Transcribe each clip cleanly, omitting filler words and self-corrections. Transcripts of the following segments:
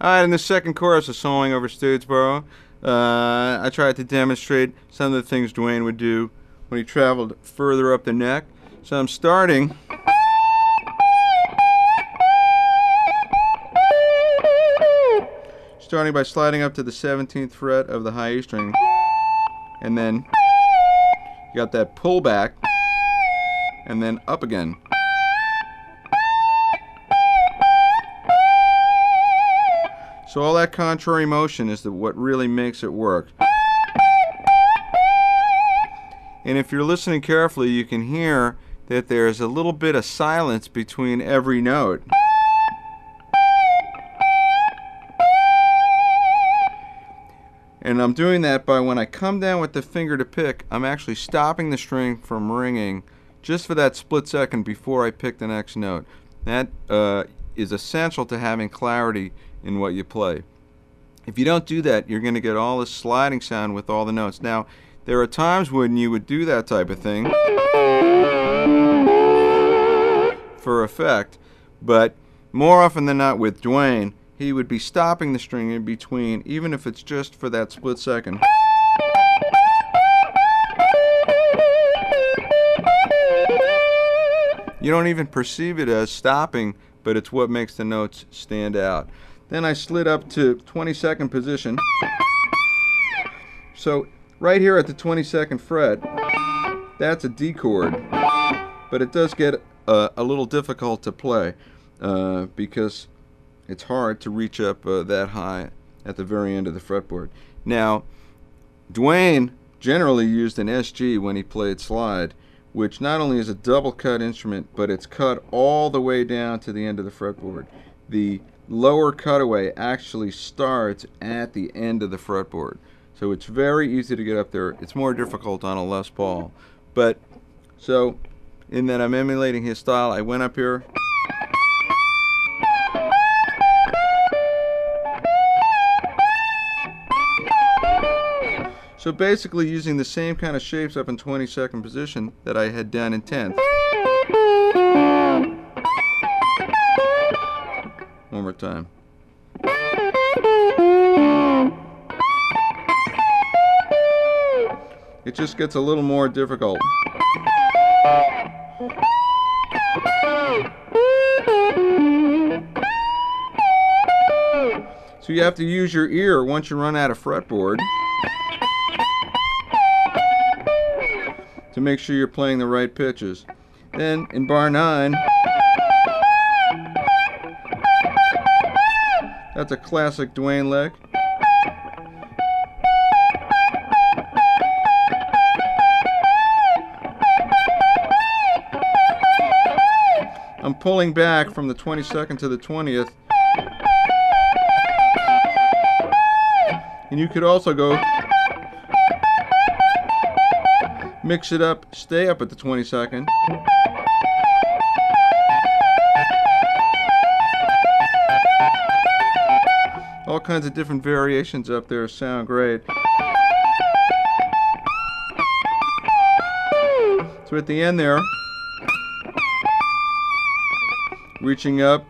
Alright, in the second chorus of Sawing Over Statesboro, I tried to demonstrate some of the things Duane would do when he traveled further up the neck. So I'm starting by sliding up to the 17th fret of the high E string, and then you got that pullback, and then up again. So all that contrary motion is what really makes it work. And if you're listening carefully, you can hear that there's a little bit of silence between every note. And I'm doing that by, when I come down with the finger to pick, I'm actually stopping the string from ringing just for that split second before I pick the next note. That is essential to having clarity in what you play. If you don't do that, you're going to get all this sliding sound with all the notes. Now, there are times when you would do that type of thing for effect, but more often than not with Duane, he would be stopping the string in between, even if it's just for that split second. You don't even perceive it as stopping, but it's what makes the notes stand out. Then I slid up to 22nd position. So right here at the 22nd fret, that's a D chord, but it does get a little difficult to play because it's hard to reach up that high at the very end of the fretboard. Now, Duane generally used an SG when he played slide, which not only is a double cut instrument, but it's cut all the way down to the end of the fretboard. The lower cutaway actually starts at the end of the fretboard. So it's very easy to get up there. It's more difficult on a Les Paul. But, so, in that I'm emulating his style, I went up here. So basically using the same kind of shapes up in 22nd position that I had done in 10th. One more time. It just gets a little more difficult. So you have to use your ear once you run out of fretboard to make sure you're playing the right pitches. Then in bar 9, that's a classic Duane lick. I'm pulling back from the 22nd to the 20th. And you could also go mix it up, stay up at the 22nd. All kinds of different variations up there sound great. So at the end there, reaching up,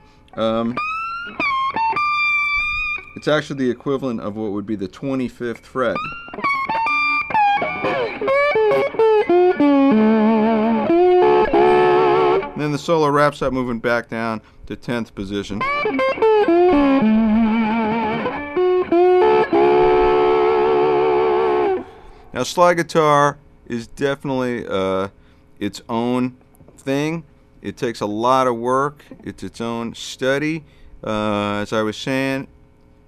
it's actually the equivalent of what would be the 25th fret. And then the solo wraps up moving back down to 10th position. Now slide guitar is definitely its own thing. It takes a lot of work. It's its own study. As I was saying,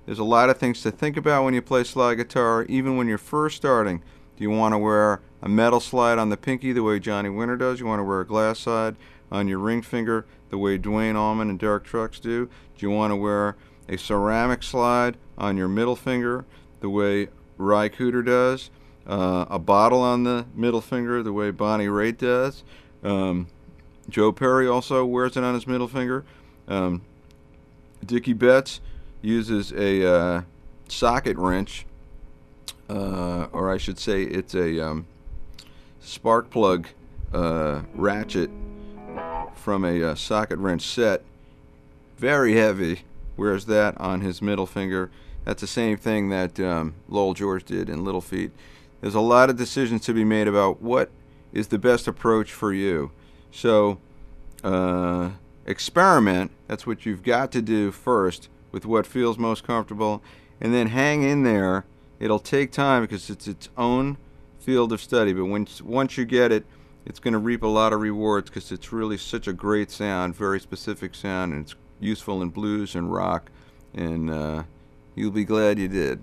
there's a lot of things to think about when you play slide guitar, even when you're first starting. Do you want to wear a metal slide on the pinky the way Johnny Winter does? You want to wear a glass slide on your ring finger the way Duane Allman and Derek Trucks do? Do you want to wear a ceramic slide on your middle finger the way Ry Cooder does? A bottle on the middle finger the way Bonnie Raitt does? Joe Perry also wears it on his middle finger. Dickie Betts uses a socket wrench, or I should say it's a spark plug ratchet from a socket wrench set. Very heavy, wears that on his middle finger. That's the same thing that Lowell George did in Little Feat. There's a lot of decisions to be made about what is the best approach for you. So experiment. That's what you've got to do first with what feels most comfortable, and then hang in there. It'll take time because it's its own field of study, but once you get it, it's going to reap a lot of rewards because it's really such a great sound, very specific sound, and it's useful in blues and rock, and you'll be glad you did.